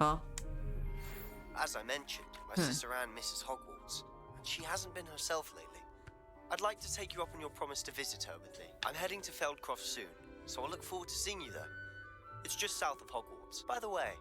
好。As I mentioned, my sister Anne misses Hogwarts, and she hasn't been herself lately. I'd like to take you up on your promise to visit her with me. I'm heading to Feldcroft soon, so I'll look forward to seeing you there. It's just south of Hogwarts. By the way,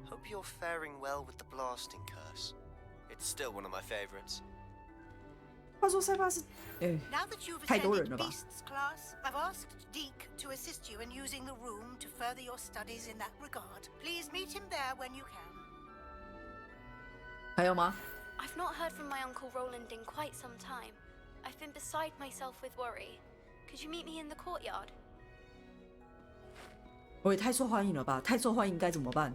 hope you're faring well with the blasting curse. It's still one of my favorites. 话说塞巴斯，Now that you've 太多人 attended 了吧？ Beast's class, I've asked Deke to assist you in using the room to further your studies in that regard. Please meet him there when you can. 还有吗？ I've not heard from my Uncle Roland in quite some time. I've been beside myself with worry. Could you meet me in the courtyard? 我也太受欢迎了吧！太受欢迎该怎么办？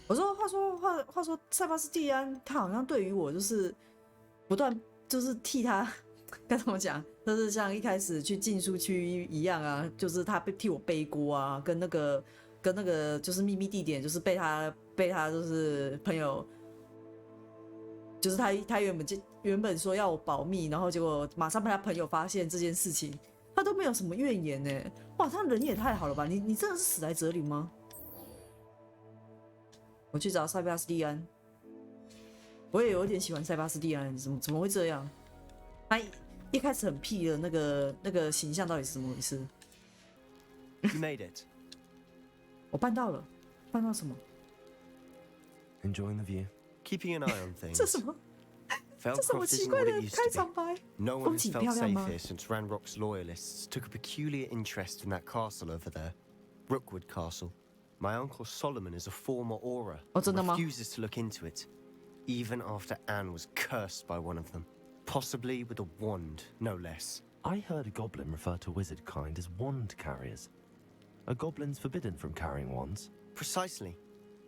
我说，话说，塞巴斯蒂安他好像对于我就是不断就是替他该怎么讲，就是像一开始去禁书区一样啊，就是他替我背锅啊，跟那个就是秘密地点，就是被他就是朋友，就是他原本说要我保密，然后结果马上被他朋友发现这件事情，他都没有什么怨言呢。哇，他人也太好了吧！你真的是史莱哲林吗？我去找塞巴斯蒂安，我也有点喜欢塞巴斯蒂安，怎么会这样？他一开始很屁的那个形象到底是怎么回事 You made it. 我办到了，办到什么？ Enjoying the view. Keeping an eye on things. 这什么？这什么 Feldcroft 奇 isn't 怪 what 的 it used 开 to 场 be. 白？ No one 风 has 景 felt 漂亮 safe 吗？ here since Ranrock's loyalists took a peculiar interest in that castle over there, Rookwood Castle. My uncle Solomon is a former Auror真的吗？ and refuses to look into it, even after Anne was cursed by one of them, possibly with a wand, no less. I heard a goblin refer to wizard kind as wand carriers. Are goblins forbidden from carrying wands? Precisely.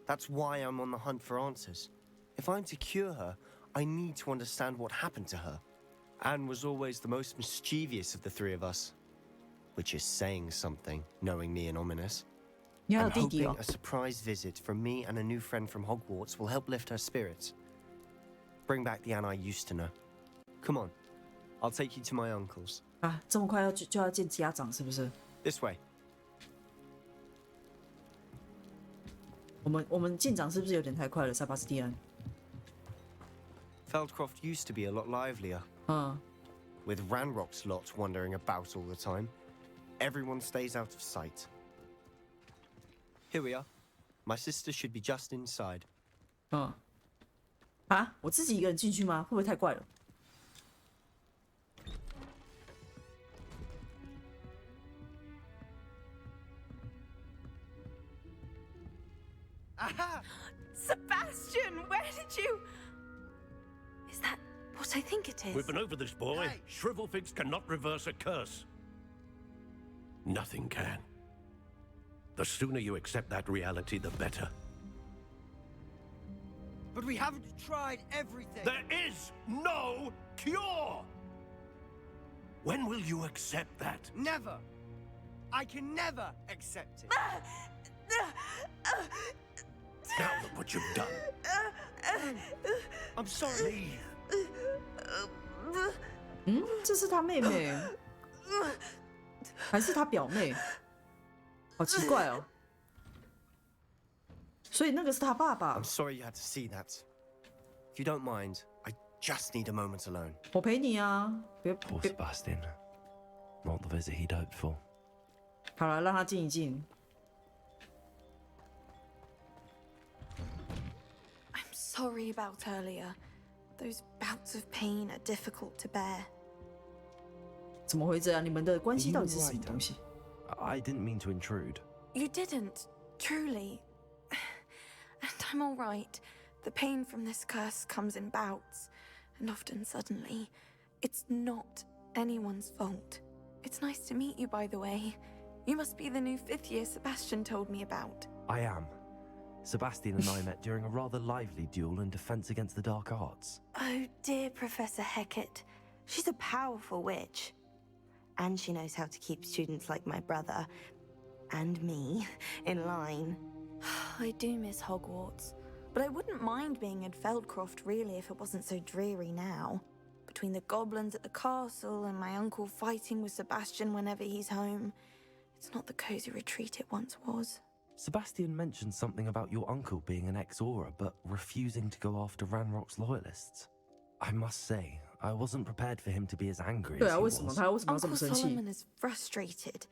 That's why I'm on the hunt for answers. If I'm to cure her, I need to understand what happened to her. Anne was always the most mischievous of the three of us, which is saying something, knowing me and ominous. 你还有 I'm 弟弟 hoping 哦 a？ surprise visit from me and a new friend from Hogwarts will help lift her spirits. Bring back the Anne I used to know. Come on, I'll take you to my uncle's. 啊，这么快就要见家长是不是？ This way. 我们进展是不是有点太快了？塞巴斯蒂安， Feldcroft used to be a lot livelier, 嗯， with Ranrock's lot wandering about all the time. Everyone stays out of sight. Here we are. My sister should be just inside. 嗯，啊，我自己一个人进去吗？会不会太怪了？ Aha! Sebastian, where did you... Is that what I think it is? We've been over this, boy. Hey. Shrivelfigs cannot reverse a curse. Nothing can. The sooner you accept that reality, the better. But we haven't tried everything. There is no cure! When will you accept that? Never. I can never accept it. Now look what you've done. I'm sorry. Leave. 嗯，这是他妹妹，还是他表妹？好奇怪哦。所以那个是他爸爸 I'm。sorry you had to see that. If you don't mind, I just need a moment alone. 我陪你啊，别 Poor 别， Sebastian. Not the visit he'd hoped for. 好了，让他静一静。 I'm sorry about earlier. Those bouts of pain are difficult to bear. 怎么会这样？你们的关系到底是什么东西？ I didn't mean to intrude. You didn't, truly. And I'm all right. The pain from this curse comes in bouts, and often suddenly. It's not anyone's fault. It's nice to meet you, by the way. You must be the new 5th year Sebastian told me about. I am. Sebastian and I met during a rather lively duel in defense against the dark arts. Oh, dear Professor Hecat. She's a powerful witch. And she knows how to keep students like my brother, and me, in line. I do miss Hogwarts, but I wouldn't mind being in Feldcroft really if it wasn't so dreary now. Between the goblins at the castle and my uncle fighting with Sebastian whenever he's home, it's not the cozy retreat it once was. Sebastian mentioned something about your uncle being an ex-Aura, but refusing to go after Ranrock's loyalists. I must say, I wasn't prepared for him to be as angry as he was. Uncle Solomon is frustrated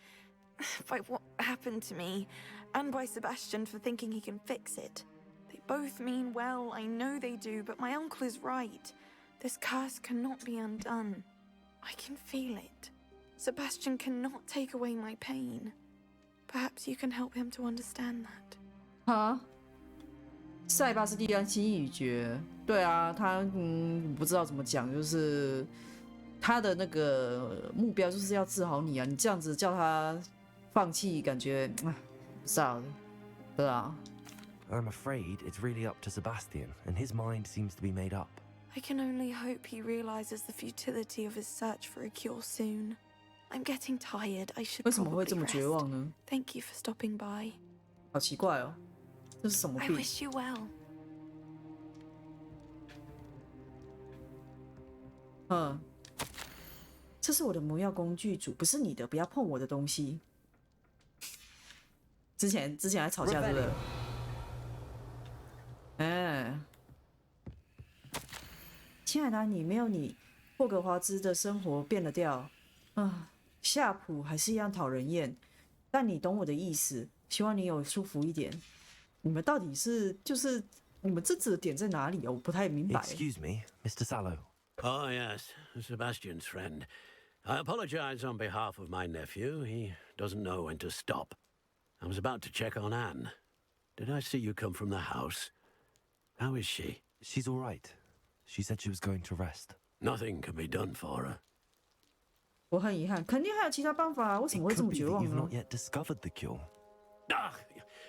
by what happened to me, and by Sebastian for thinking he can fix it. They both mean well, I know they do, but my uncle is right. This curse cannot be undone. I can feel it. Sebastian cannot take away my pain. Perhaps you can help him to understand that. 哈，塞巴斯蒂安心意已决。对啊，他不知道怎么讲，就是他的那个目标就是要治好你啊！你这样子叫他放弃，感觉不知道的，对啊。I'm afraid it's really up to Sebastian, and his mind seems to be made up. I can only hope he realizes the futility of his search for a cure soon. I'm getting tired. I should 为什么会 probably 这么绝 rest. 望呢？ Thank you for stopping by. 好奇怪哦，这是什么 I 病？ wish you well. 这是我的魔药工具组，不是你的，不要碰我的东西。之前还吵架，对不对？亲爱的，你没有你，霍格华兹的生活变了调。夏普还是一样讨人厌，但你懂我的意思，希望你有舒服一点。你们到底是你们这指的点在哪里啊？我不太明白。 Excuse me, Mr. Sallow. Oh, yes, Sebastian's friend. I apologize on behalf of my nephew. He doesn't know when to stop. I was about to check on Anne. Did I see you come from the house? How is she? She's all right. She said she was going to rest. Nothing can be done for her. 我很遗憾，肯定还有其他办法啊！为什 It 么会这 could 么 be 绝 that 望 you've 呢 not？ yet discovered the cure. Ah,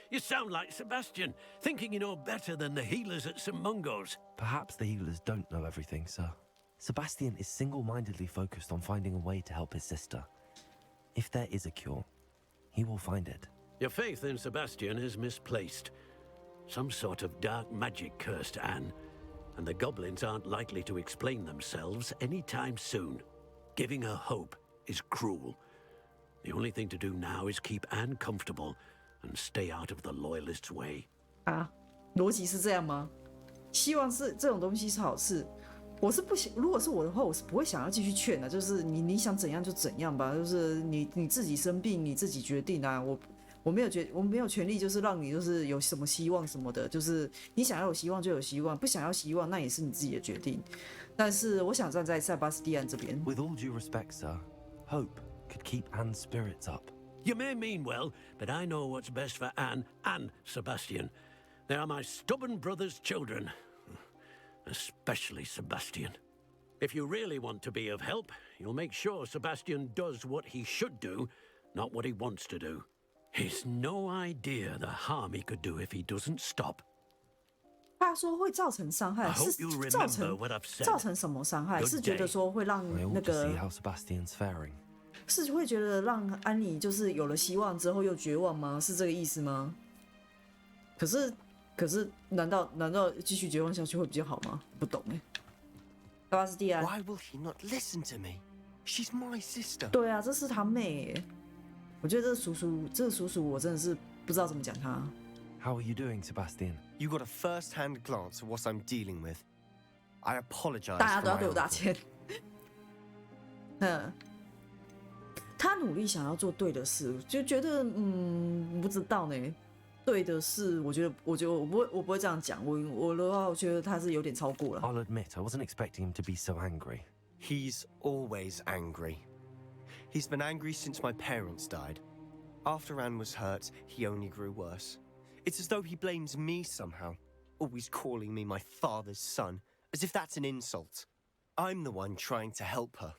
you sound like Sebastian, thinking you know better than the healers at St. Mungo's. Perhaps the healers don't know everything, sir. Sebastian is single-mindedly focused on finding a way to help his sister. If there is a cure, he will find it. Your faith in Sebastian is misplaced. Some sort of dark magic cursed Anne, and the goblins aren't likely to explain themselves anytime soon. Giving her hope is cruel. The only thing to do now is keep Anne comfortable and stay out of the loyalists' way. 啊，逻辑是这样吗？希望是这种东西是好事。我是不想，如果是我的话，我是不会想要继续劝的。就是你想怎样就怎样吧，就是你自己生病你自己决定啊。我没有权利，就是让你就是有什么希望什么的，就是你想要有希望就有希望，不想要希望那也是你自己的决定。但是我想站在塞巴斯蒂安这边。With all due respect, sir, hope could keep Anne's spirits up. You may mean well, but I know what's best for Anne and Sebastian. They are my stubborn brother's children. Especially Sebastian. If you really want to be of help, you'll make sure Sebastian does what he should do, not what he wants to do. He's no idea the harm he could do if he doesn't stop. 他说会造成伤害， I hope 是 you 造 remember 成 what I've said. 造成什么伤害？ Good 是觉得 day. 说会让 I 那 ought to see 个 how Sebastian's faring. 是会觉得让安妮就是有了希望之后又绝望吗？是这个意思吗？可是，难道继续绝望下去会比较好吗？不懂哎。塞巴斯蒂安， Why will he not listen to me? She's my sister. 对啊，这是他妹哎。我觉得这个叔叔，我真的是不知道怎么讲他。 How are you doing, Sebastian? You got a first-hand glance at what I'm dealing with. I apologize 大家 for 都要 my 给我打 uncle. 钱。他努力想要做对的事，就觉得不知道呢。对的事，我觉得我不会这样讲。我的话，我觉得他是有点超过了。 I'll admit, I wasn't expecting him to be so angry. He's always angry. He's been angry since my parents died. After Anne was hurt, he only grew worse. It's as though he blames me somehow, always calling me my father's son, as if that's an insult. I'm the one trying to help her.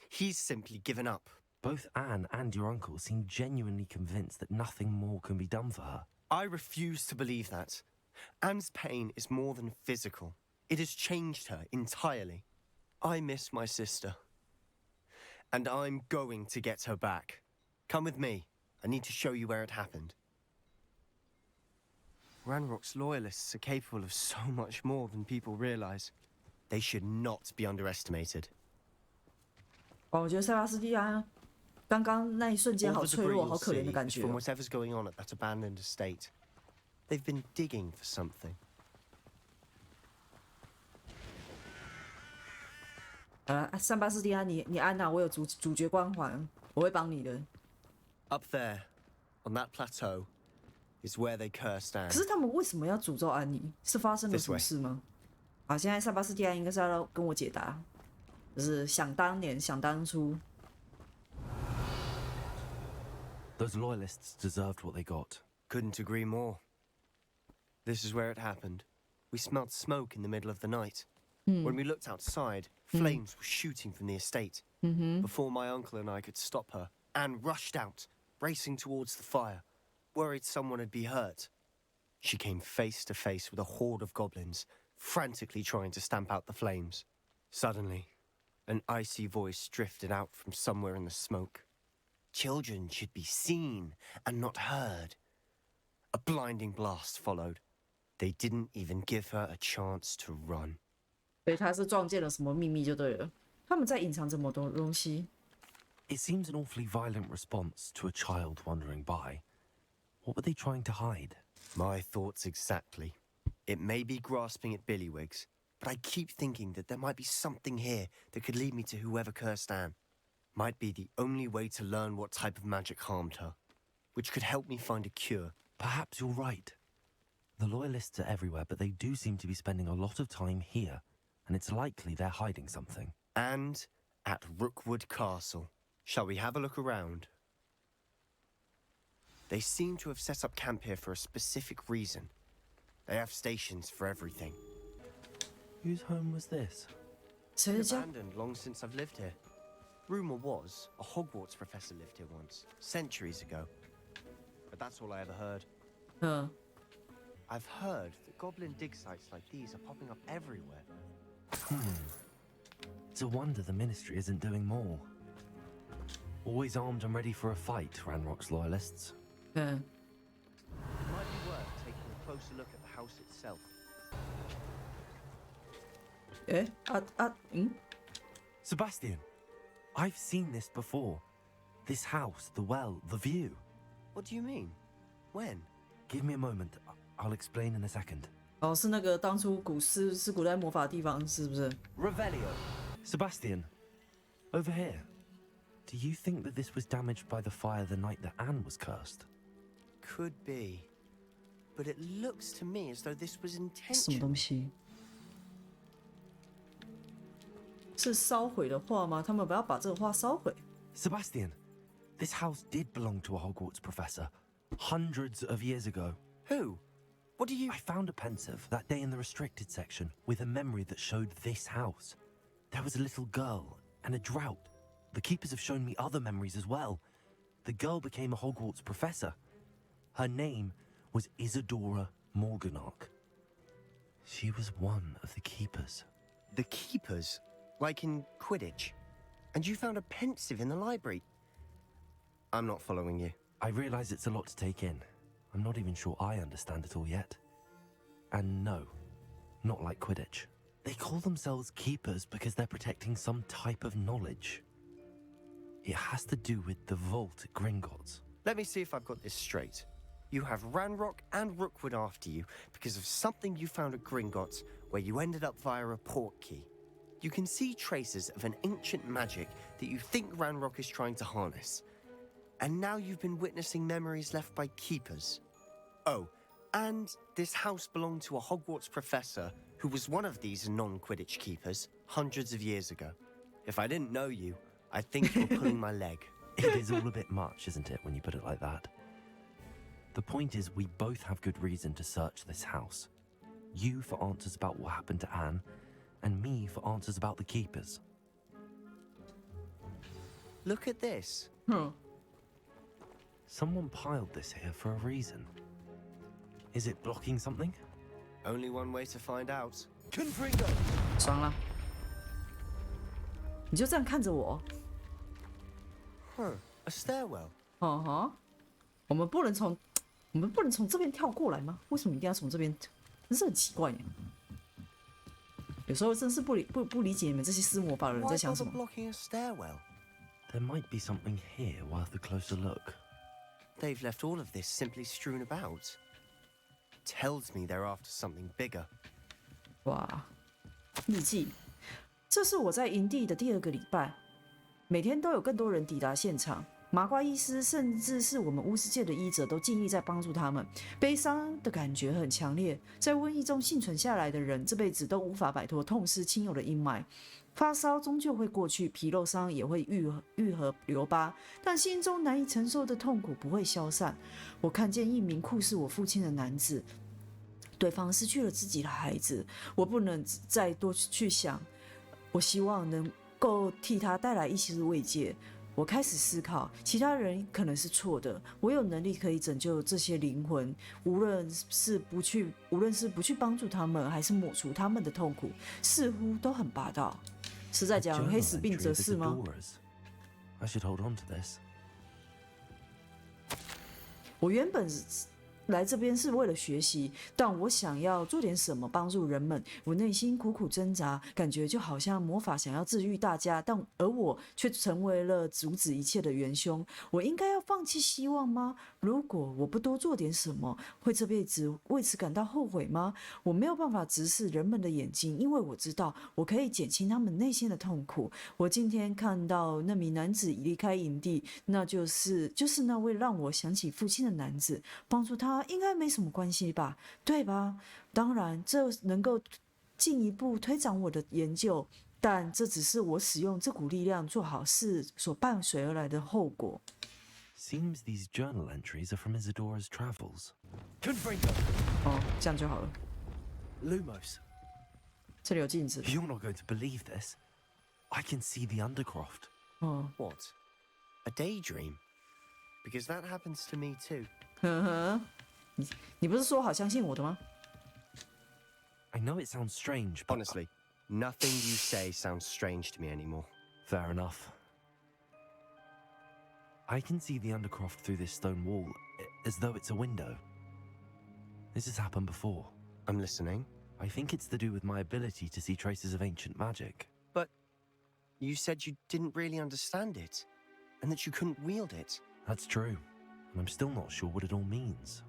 He's simply given up. Both Anne and your uncle seem genuinely convinced that nothing more can be done for her. I refuse to believe that. Anne's pain is more than physical. It has changed her entirely. I miss my sister. And I'm going to get her back. Come with me. I need to show you where it happened. Ranrock's loyalists are capable of so much more than people realize. They should not be underestimated. 我觉得塞巴斯蒂安刚刚那一瞬间 All 好 the 脆 debris 弱， you'll 好可怜 see 的感 is 觉 from 哦。 whatever's going on at that abandoned estate. They've been digging for something. 好了，三八四 D 啊，你安呐，我有主角光环，我会帮你的。 Up there, on that plateau, is where they cursed Anne. 可是他们为什么要诅咒安妮？是发生了什么事吗？好，现在三八四 D 应该是要跟我解答，就是想当年，想当初。 Those loyalists deserved what they got. Couldn't agree more. This is where it happened. We smelled smoke in the middle of the night. When we looked outside, flames were shooting from the estate. Before my uncle and I could stop her, Anne rushed out, racing towards the fire, worried someone had been hurt. She came face to face with a horde of goblins, frantically trying to stamp out the flames. Suddenly, an icy voice drifted out from somewhere in the smoke. Children should be seen and not heard. A blinding blast followed. They didn't even give her a chance to run. 所以他是撞见了什么秘密就对了。他们在隐藏这么多东西。 It seems an awfully violent response to a child wandering by. What were they trying to hide? My thoughts exactly. It may be grasping at Billywigs, but I keep thinking that there might be something here that could lead me to whoever cursed Anne. Might be the only way to learn what type of magic harmed her, which could help me find a cure. Perhaps you're right. The loyalists are everywhere, but they do seem to be spending a lot of time here, and it's likely they're hiding something. And at Rookwood Castle. Shall we have a look around? They seem to have set up camp here for a specific reason. They have stations for everything. Whose home was this? 谁的家？ Abandoned long since I've lived here. Rumor was a Hogwarts professor lived here once, centuries ago. But that's all I ever heard. 嗯， I've heard that goblin dig sites like these are popping up everywhere. It's a wonder the Ministry isn't doing more. Always armed and ready for a fight, Ranrock's loyalists. 嗯， It might be worth taking a closer look at the house itself. 嗯， Sebastian, I've seen this before. This house, the well, the view. What do you mean? When? Give me a moment. I'll explain in a second. 哦，是那个当初古代魔法的地方，是不是？ Revelio. Sebastian, over here. Do you think that this was damaged by the fire the night that Anne was cursed? Could be. But it looks to me as though this was 什么 intentional. 东西？是烧毁的画吗？他们不要把这个画烧毁。 Sebastian, this house did belong to a Hogwarts professor hundreds of years ago. Who? What do you... I found a pensive that day in the restricted section with a memory that showed this house. There was a little girl and a drought. The keepers have shown me other memories as well. The girl became a Hogwarts professor. Her name was Isadora Morganach. She was one of the keepers. The keepers? Like in Quidditch? And you found a pensive in the library? I'm not following you. I realize it's a lot to take in. I'm not even sure I understand it all yet. And no, not like Quidditch. They call themselves keepers because they're protecting some type of knowledge. It has to do with the vault at Gringotts. Let me see if I've got this straight. You have Ranrock and Rookwood after you because of something you found at Gringotts where you ended up via a portkey. You can see traces of an ancient magic that you think Ranrock is trying to harness. And now you've been witnessing memories left by keepers. Oh, and this house belonged to a Hogwarts professor who was one of these non-Quidditch keepers hundreds of years ago. If I didn't know you, I'd think you were pulling my leg. It is all a bit much, isn't it, when you put it like that? The point is, we both have good reason to search this house. You for answers about what happened to Anne, and me for answers about the keepers. Look at this. Someone piled this here for a reason. Is it blocking something? Only one way to find out. Confringo! 爽了，你就这样看着我。 Huh, a stairwell. 嗯哼，我们不能从这边跳过来吗？为什么一定要从这边？真是很奇怪耶。有时候真是不理解你们这些施魔法的人 Why 在想什 bother 么。 blocking a stairwell? There might be something here worth a closer look. They've left all of this simply strewn about. Tells me they're after something bigger. 哇，日记，这是我在营地的第2个礼拜，每天都有更多人抵达现场。麻瓜医师，甚至是我们巫师界的医者，都尽力在帮助他们。悲伤的感觉很强烈，在瘟疫中幸存下来的人，这辈子都无法摆脱痛失亲友的阴霾。发烧终究会过去，皮肉伤也会愈合留疤，但心中难以承受的痛苦不会消散。我看见一名酷似我父亲的男子，对方失去了自己的孩子，我不能再多去想。我希望能够替他带来一些慰藉。我开始思考，其他人可能是错的，我有能力可以拯救这些灵魂，无论是不去帮助他们，还是抹除他们的痛苦，似乎都很霸道。是在讲黑死病者是吗？ I should hold on to this. 我原本来这边是为了学习，但我想要做点什么帮助人们。我内心苦苦挣扎，感觉就好像魔法想要治愈大家，而我却成为了阻止一切的元凶。我应该要放弃希望吗？如果我不多做点什么，会这辈子为此感到后悔吗？我没有办法直视人们的眼睛，因为我知道我可以减轻他们内心的痛苦。我今天看到那名男子离开营地，那就是那位让我想起父亲的男子，帮助他应该没什么关系吧，对吧？当然，这能够进一步推展我的研究，但这只是我使用这股力量做好事所伴随而来的后果。Seems these journal entries are from Isadora's travels. 哦，这样就好了。Lumos, 这里有镜子。you're not going to believe this. I can see the Undercroft. 哦， What? A daydream? Because that happens to me too. 呵呵，你不是说好相信我的吗？ I know it sounds strange, but Honestly, nothing you say sounds strange to me anymore. fair enough. I can see the Undercroft through this stone wall, as though it's a window. This has happened before. I'm listening. I think it's to do with my ability to see traces of ancient magic. But you said you didn't really understand it, and that you couldn't wield it. That's true, and I'm still not sure what it all means.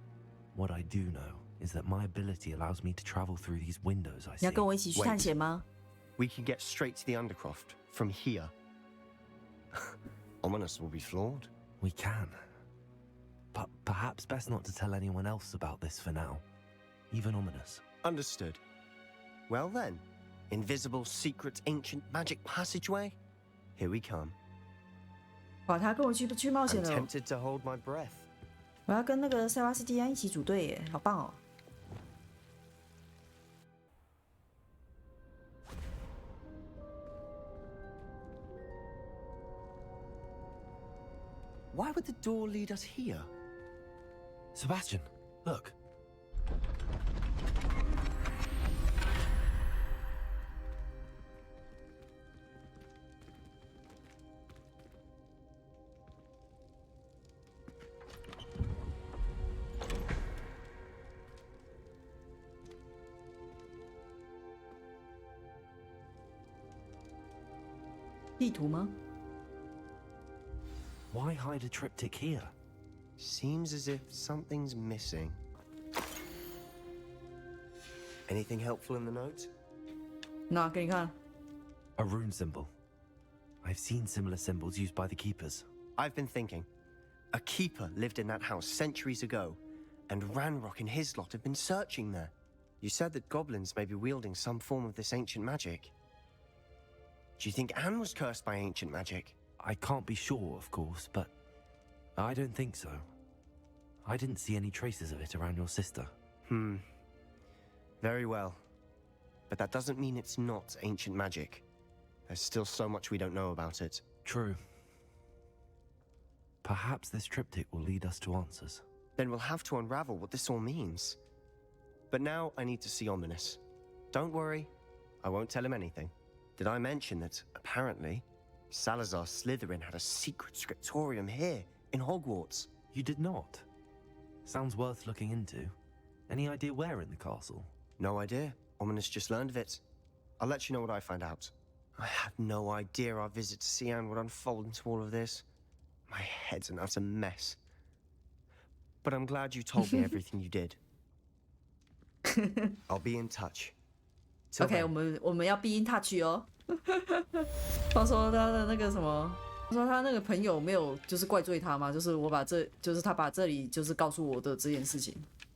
What I do know is that my ability allows me to travel through these windows I 你 see. 要跟我一起去探险吗？ We can get straight to the Undercroft from here. Ominous will be flawed. We can. But perhaps best not to tell anyone else about this for now. Even Ominous. Understood. Well then, invisible, secret, ancient magic passageway? Here we come. 哇，他跟我去冒险 I'm 了。 tempted to hold my breath. 我要跟那个塞巴斯蒂安一起组队耶，好棒哦！ Why would the door lead us here? Sebastian, look. "地图吗？ Why hide a triptych here? Seems as if something's missing. Anything helpful in the note? 那给你看， A rune symbol. I've seen similar symbols used by the keepers. I've been thinking. A keeper lived in that house centuries ago, and Ranrock and his lot have been searching there. You said that goblins may be wielding some form of this ancient magic. Do you think Anne was cursed by ancient magic? I can't be sure, of course, but I don't think so. I didn't see any traces of it around your sister. Very well. But that doesn't mean it's not ancient magic. There's still so much we don't know about it. True. Perhaps this triptych will lead us to answers. Then we'll have to unravel what this all means. But now I need to see Ominous. Don't worry, I won't tell him anything. Did I mention that, apparently, Salazar Slytherin had a secret scriptorium here in Hogwarts? You did not? Sounds worth looking into. Any idea where in the castle? No idea. Ominous just learned of it. I'll let you know what I find out. I had no idea our visit to Xi'an would unfold into all of this. My head's an utter mess. But I'm glad you told me everything you did. I'll be in touch. Till OK， then. 我们要 be in touch 哦。他说他的那个什么，他说他那个朋友没有就是怪罪他吗？就是他把这里就是告诉我的这件事情。